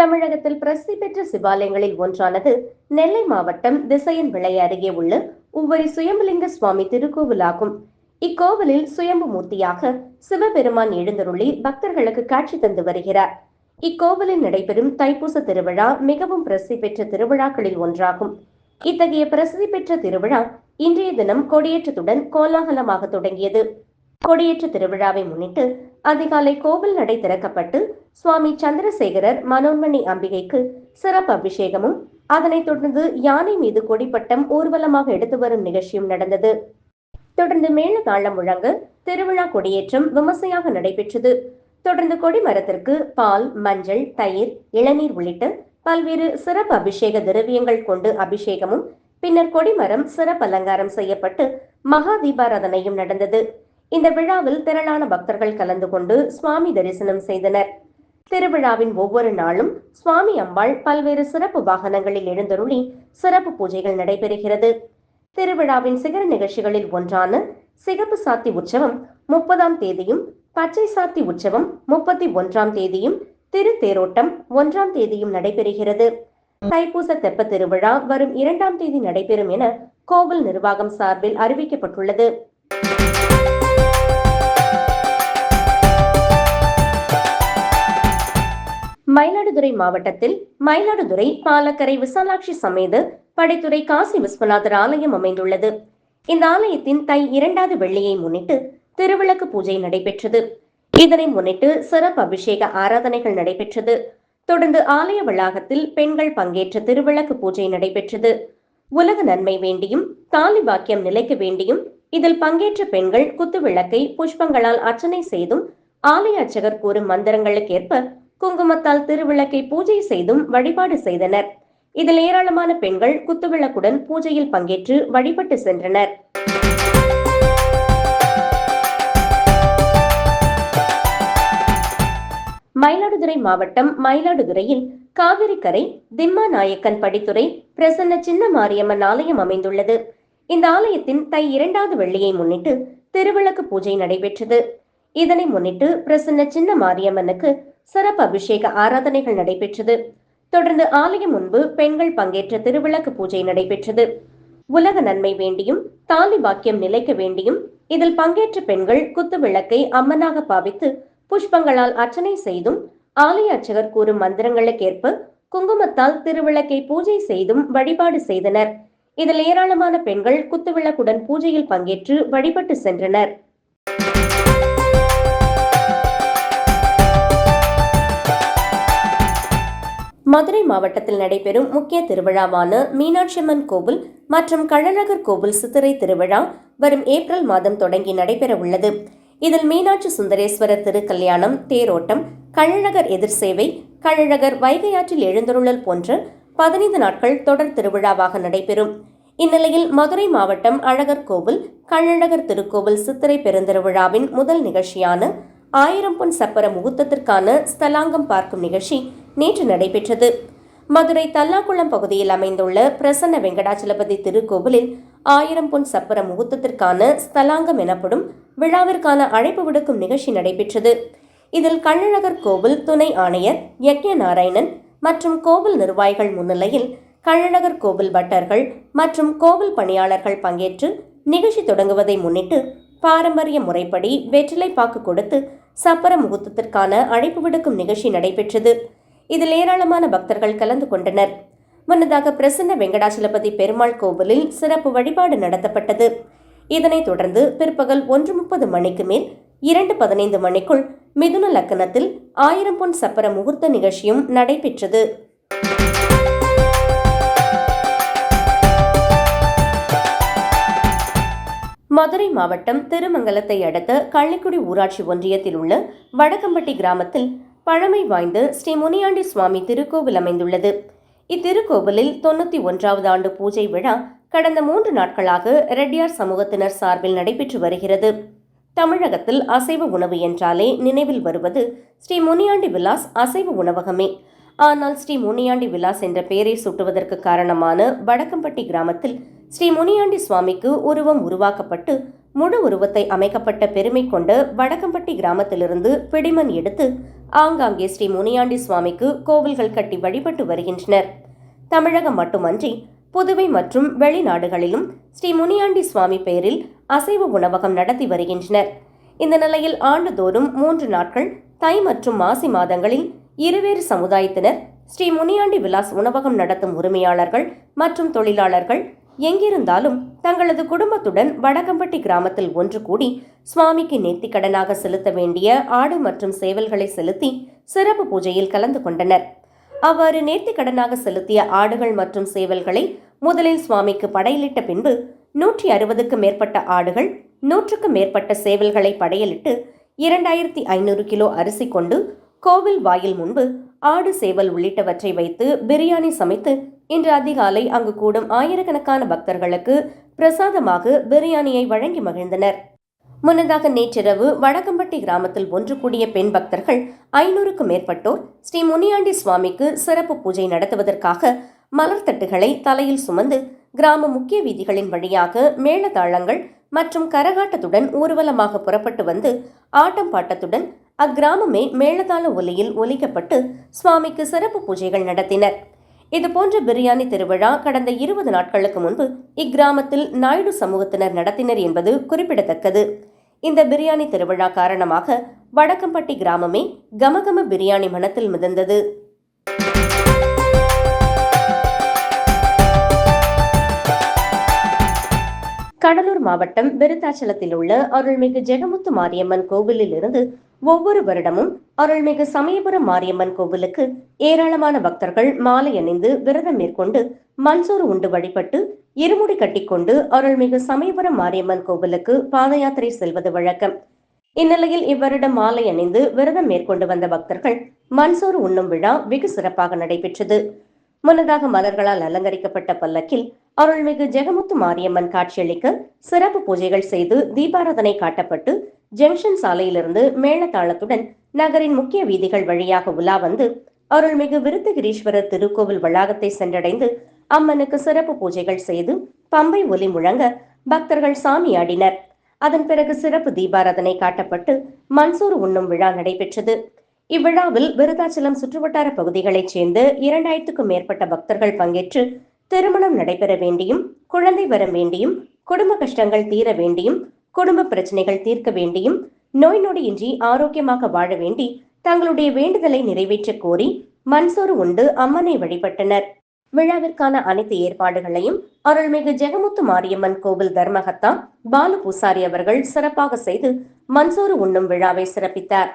தமிழகத்தில் பிரசித்தி பெற்ற சிவாலயங்களில் ஒன்றானது நெல்லை மாவட்டம் திசையன் விளை அருகே உள்ள உவரி சுயம்புலிங்க சுவாமி திருக்கோவில் ஆகும். இக்கோவிலில் சுயம்பு மூர்த்தியாக சிவபெருமான் எழுந்தருளி பக்தர்களுக்கு காட்சி தந்து வருகிறார். இக்கோவிலில் நடைபெறும் தைப்பூச திருவிழா மிகவும் பிரசித்தி பெற்ற திருவிழாக்களில் ஒன்றாகும். இத்தகைய பிரசித்தி பெற்ற திருவிழா இன்றைய தினம் கொடியேற்றத்துடன் கோலாகலமாக தொடங்கியது. கொடியேற்ற திருவிழாவை முன்னிட்டு அதிகாலை கோவில் நடை திறக்கப்பட்டு சுவாமி சந்திரசேகரர் மனோன்மணி அம்பிகைக்கு சிறப்பு அபிஷேகமும், அதனைத் தொடர்ந்து யானை மீது கொடிப்பட்டம் ஊர்வலமாக எடுத்து வரும் நிகழ்ச்சியும் நடந்தது. தொடர்ந்து மேள தாளம் முழங்க திருவிழா கொடியேற்றம் விமர்சையாக நடைபெற்றது. தொடர்ந்து கொடிமரத்திற்கு பால், மஞ்சள், தயிர், இளநீர் உள்ளிட்ட பல்வேறு சிறப்பு அபிஷேக திரவியங்கள் கொண்டு அபிஷேகமும், பின்னர் கொடிமரம் சிறப்பு அலங்காரம் செய்யப்பட்டு மகா தீபாராதனையும் நடந்தது. இந்த விழாவில் திரளான பக்தர்கள் கலந்து கொண்டு சுவாமி தரிசனம் செய்தனர். திருவிழாவின் ஒவ்வொரு நாளும் சுவாமி அம்பாள் பல்வேறு சிறப்பு வாகனங்களில் எழுந்தருளி சிறப்பு பூஜைகள் நடைபெறுகிறது. திருவிழாவின் சிகர நிகழ்ச்சிகளில் ஒன்றான சிகப்பு சாத்தி உற்சவம் 30ஆம் தேதியும், பச்சை சாத்தி உற்சவம் 31ஆம் தேதியும், திருத்தேரோட்டம் 1ஆம் தேதியும் நடைபெறுகிறது. தைப்பூச தெப்ப திருவிழா வரும் 2ஆம் தேதி நடைபெறும் என கோவில் நிர்வாகம் சார்பில் அறிவிக்கப்பட்டுள்ளது. மயிலாடுதுறை மாவட்டத்தில் மயிலாடுதுறை பாலக்கரை விசாலாட்சி சமேத படைத்துறை காசி விஸ்வநாதர் ஆலயம் அமைந்துள்ளது. இந்த ஆலயத்தின் தை 2வது வெள்ளியை முன்னிட்டு திருவிளக்கு பூஜை நடைபெற்றது. இதனை முன்னிட்டு சிறப்பு அபிஷேக ஆராதனைகள் நடைபெற்றது. தொடர்ந்து ஆலய வளாகத்தில் பெண்கள் பங்கேற்ற திருவிளக்கு பூஜை நடைபெற்றது. உலக நன்மை வேண்டியும் தாலி பாக்கியம் நிலைக்க வேண்டியும் இதில் பங்கேற்ற பெண்கள் குத்துவிளக்கை புஷ்பங்களால் அர்ச்சனை செய்தும், ஆலய அர்ச்சகர் கூறும் மந்திரங்களுக்கேற்ப குங்குமத்தால் திருவிளக்கை பூஜை செய்தும் வழிபாடு செய்தனர். இதில் ஏராளமான பெண்கள் குத்துவிளக்குடன் பூஜையில் பங்கேற்று வழிபட்டு சென்றனர். மயிலாடுதுறை மாவட்டம் மயிலாடுதுறையில் காவிரிக்கரை திம்மாநாயக்கன் படித்துறை பிரசன்ன சின்ன மாரியம்மன் ஆலயம் அமைந்துள்ளது. இந்த ஆலயத்தின் தை 2வது வெள்ளியை முன்னிட்டு திருவிளக்கு பூஜை நடைபெற்றது. இதனை முன்னிட்டு பிரசன்ன சின்ன மாரியம்மனுக்கு சிறப்பு அபிஷேக ஆராதனைகள் நடைபெற்றது. தொடர்ந்து ஆலயம் முன்பு பெண்கள் பங்கேற்ற திருவிளக்கு பூஜை நடைபெற்றது. உலக நன்மை வேண்டியும் தாலி பாக்கியம் நிலைக்க வேண்டியும் இதில் பங்கேற்ற பெண்கள் குத்து விளக்கை அம்மனாக பாவித்து புஷ்பங்களால் அர்ச்சனை செய்தும், ஆலய அர்ச்சகர் கூறும் மந்திரங்களுக்கேற்ப குங்குமத்தால் திருவிளக்கை பூஜை செய்தும் வழிபாடு செய்தனர். இதில் ஏராளமான பெண்கள் குத்துவிளக்குடன் பூஜையில் பங்கேற்று வழிபட்டு சென்றனர். மதுரை மாவட்டத்தில் நடைபெறும் முக்கிய திருவிழாவான மீனாட்சியம்மன் கோவில் மற்றும் கள்ளழகர் கோவில் சித்திரை திருவிழா வரும் ஏப்ரல் மாதம் தொடங்கி நடைபெற உள்ளது. இதில் மீனாட்சி சுந்தரேஸ்வரர் திருக்கல்யாணம், தேரோட்டம், கள்ளழகர் எதிர் சேவை, கள்ளழகர் வைகையாற்றில் எழுந்தருளல் போன்ற 15 நாட்கள் தொடர் திருவிழாவாக நடைபெறும். இந்நிலையில் மதுரை மாவட்டம் அழகர் கோவில் கள்ளழகர் திருக்கோவில் சித்திரை பெருந்திருவிழாவின் முதல் நிகழ்ச்சியான 1000 பொன் சப்பர முகூர்த்தத்திற்கான ஸ்தலாங்கம் பார்க்கும் நிகழ்ச்சி நேற்று நடைபெற்றது. மதுரை தல்லாக்குளம் பகுதியில் அமைந்துள்ள பிரசன்ன வெங்கடாச்சலபதி திருக்கோவிலில் 1000 பொன் சப்பர முகூர்த்தத்திற்கான ஸ்தலாங்கம் எனப்படும் விழாவிற்கான அழைப்பு விடுக்கும் நிகழ்ச்சி நடைபெற்றது. இதில் கள்ளழகர் கோவில் துணை ஆணையர் யக்ஞ நாராயணன் மற்றும் கோவில் நிர்வாகிகள் முன்னிலையில் கள்ளழகர் கோவில் பட்டர்கள் மற்றும் கோவில் பணியாளர்கள் பங்கேற்று நிகழ்ச்சி தொடங்குவதை முன்னிட்டு பாரம்பரிய முறைப்படி வெற்றிலை பாக்கு கொடுத்து சப்பர முகூர்த்தத்திற்கான அழைப்பு விடுக்கும் நிகழ்ச்சி நடைபெற்றது. இதில் ஏராளமான பக்தர்கள் கலந்து கொண்டனர். முன்னதாக பிரசன்ன வெங்கடாச்சலபதி பெருமாள் கோவிலில் சிறப்பு வழிபாடு நடத்தப்பட்டது. இதனைத் தொடர்ந்து பிற்பகல் 1:30 மணிக்கு மேல் 2:15 மணிக்குள் மிதுன லக்கணத்தில் 1000 பொன் சப்பர முகூர்த்த நிகழ்ச்சியும் நடைபெற்றது. மதுரை மாவட்டம் திருமங்கலத்தை அடுத்த கள்ளிக்குடி ஊராட்சி ஒன்றியத்தில் உள்ள வடக்கம்பட்டி கிராமத்தில் பழமை வாய்ந்த ஸ்ரீ முனியாண்டி சுவாமி திருக்கோவில் அமைந்துள்ளது. இத்திருக்கோவிலில் 91வது ஆண்டு பூஜை விழா கடந்த 3 நாட்களாக ரெட்டியார் சமூகத்தினர் சார்பில் நடைபெற்று வருகிறது. தமிழகத்தில் அசைவ உணவு என்றாலே நினைவில் வருவது ஸ்ரீ முனியாண்டி விலாஸ் அசைவ உணவகமே. ஆனால் ஸ்ரீ முனியாண்டி விலாஸ் என்ற பெயரை சூட்டுவதற்கு காரணமான வடக்கம்பட்டி கிராமத்தில் ஸ்ரீ முனியாண்டி சுவாமிக்கு உருவம் உருவாக்கப்பட்டு முழு உருவத்தை அமைக்கப்பட்ட பெருமை கொண்ட வடக்கம்பட்டி கிராமத்திலிருந்து பிடிமண் எடுத்து ஆங்காங்கே ஸ்ரீ முனியாண்டி சுவாமிக்கு கோவில்கள் கட்டி வழிபட்டு வருகின்றனர். தமிழகம் மட்டுமன்றி புதுவை மற்றும் வெளிநாடுகளிலும் ஸ்ரீ முனியாண்டி சுவாமி பெயரில் அசைவ உணவகம் நடத்தி வருகின்றனர். இந்த நிலையில் ஆண்டுதோறும் 3 நாட்கள் தை மற்றும் மாசி மாதங்களில் இருவேறு சமுதாயத்தினர் ஸ்ரீ முனியாண்டி விலாஸ் உணவகம் நடத்தும் உரிமையாளர்கள் மற்றும் தொழிலாளர்கள் எங்கிருந்தாலும் தங்களது குடும்பத்துடன் வடகம்பட்டி கிராமத்தில் ஒன்று கூடி சுவாமிக்கு நேர்த்திக்கடனாக செலுத்த வேண்டிய ஆடு மற்றும் சேவல்களை செலுத்தி சிறப்பு பூஜையில் கலந்து கொண்டனர். அவ்வாறு நேர்த்திக்கடனாக செலுத்திய ஆடுகள் மற்றும் சேவல்களை முதலில் சுவாமிக்கு படையலிட்ட பின்பு 160க்கும் மேற்பட்ட ஆடுகள் 100க்கும் மேற்பட்ட சேவல்களை படையலிட்டு 2500 கிலோ அரிசி கொண்டு கோவில் வாயில் முன்பு ஆடு சேவல் உள்ளிட்டவற்றை வைத்து பிரியாணி சமைத்து இன்று அதிகாலை அங்கு கூடும் ஆயிரக்கணக்கான பக்தர்களுக்கு பிரசாதமாக பிரியாணியை வழங்கி மகிழ்ந்தனர். முன்னதாக நேற்றிரவு வடகம்பட்டி கிராமத்தில் ஒன்று கூடிய பெண் பக்தர்கள் 500க்கும் மேற்பட்டோர் ஸ்ரீ முனியாண்டி சுவாமிக்கு சிறப்பு பூஜை நடத்துவதற்காக மலர்தட்டுகளை தலையில் சுமந்து கிராம முக்கிய வீதிகளின் வழியாக மேளதாளங்கள் மற்றும் கரகாட்டத்துடன் ஊர்வலமாக புறப்பட்டு வந்து ஆட்டம் பாட்டத்துடன் அக்கிராமமே மேளதாள ஒலியில் ஒலிக்கப்பட்டு சுவாமிக்கு சிறப்பு பூஜைகள் நடத்தினர். இதுபோன்ற பிரியாணி திருவிழா கடந்த 20 நாட்களுக்கு முன்பு இக்கிராமத்தில் நாயுடு சமூகத்தினர் நடத்தினர் என்பது குறிப்பிடத்தக்கது. இந்த பிரியாணி திருவிழா காரணமாக வடக்கம்பட்டி கிராமமே கமகம பிரியாணி மணத்தில் மிதந்தது. கடலூர் மாவட்டம் விருத்தாச்சலத்தில் உள்ள அருள்மிகு ஜெகமுத்து மாரியம்மன் கோவிலில் இருந்து ஒவ்வொரு வருடமும் அருள்மிகு சமயபுரம் மாரியம்மன் கோவிலுக்கு ஏராளமான பக்தர்கள் மாலை அணிந்து விரதம் மேற்கொண்டு மண்சோறு உண்டு வழிபட்டு இருமுடி கட்டிக்கொண்டு அருள்மிகு சமயபுரம் மாரியம்மன் கோவிலுக்கு பாத யாத்திரை செல்வது வழக்கம். இந்நிலையில் இவ்வருடம் மாலை அணிந்து விரதம் மேற்கொண்டு வந்த பக்தர்கள் மண்சோறு உண்ணும் விழா வெகு சிறப்பாக நடைபெற்றது. முன்னதாக மலர்களால் அலங்கரிக்கப்பட்ட பல்லக்கில் அருள்மிகு ஜெகமுத்து மாரியம்மன் காட்சியளிக்க சிறப்பு பூஜைகள் செய்து தீபாராதனை காட்டப்பட்டு ஜங்ஷன் சாலையிலிருந்து மேளதாளத்துடன் நகரின் முக்கிய வீதிகள் வழியாக உலா வந்து அருள்மிகு விருத்தகிரீஸ்வரர் திருக்கோவில் வளாகத்தை சென்றடைந்து அம்மனுக்கு சிறப்பு பூஜைகள் செய்து பம்பை ஒலி முழங்க பக்தர்கள் சாமியாடினர். அதன் பிறகு சிறப்பு தீபாராதனை காட்டப்பட்டு மண்சோறு உண்ணும் விழா நடைபெற்றது. இவ்விழாவில் விருத்தாச்சலம் சுற்றுவட்டார பகுதிகளைச் சேர்ந்த 2000க்கும் மேற்பட்ட பக்தர்கள் பங்கேற்று திருமணம் நடைபெற வேண்டியும், குழந்தை வர வேண்டியும், குடும்ப கஷ்டங்கள் தீர வேண்டியும், குடும்ப பிரச்சனைகள் தீர்க்க வேண்டியும், நோய் நொடியின்றி ஆரோக்கியமாக வாழ வேண்டி தங்களுடைய வேண்டுதலை நிறைவேற்ற கோரி மண்சோறு உண்டு அம்மனை வழிபட்டனர். விழாவிற்கான அனைத்து ஏற்பாடுகளையும் அருள்மிகு ஜெகமுத்து மாரியம்மன் கோவில் தர்மகத்தா பாலு பூசாரி அவர்கள் சிறப்பாக செய்து மண்சோறு உண்ணும் விழாவை சிறப்பித்தார்.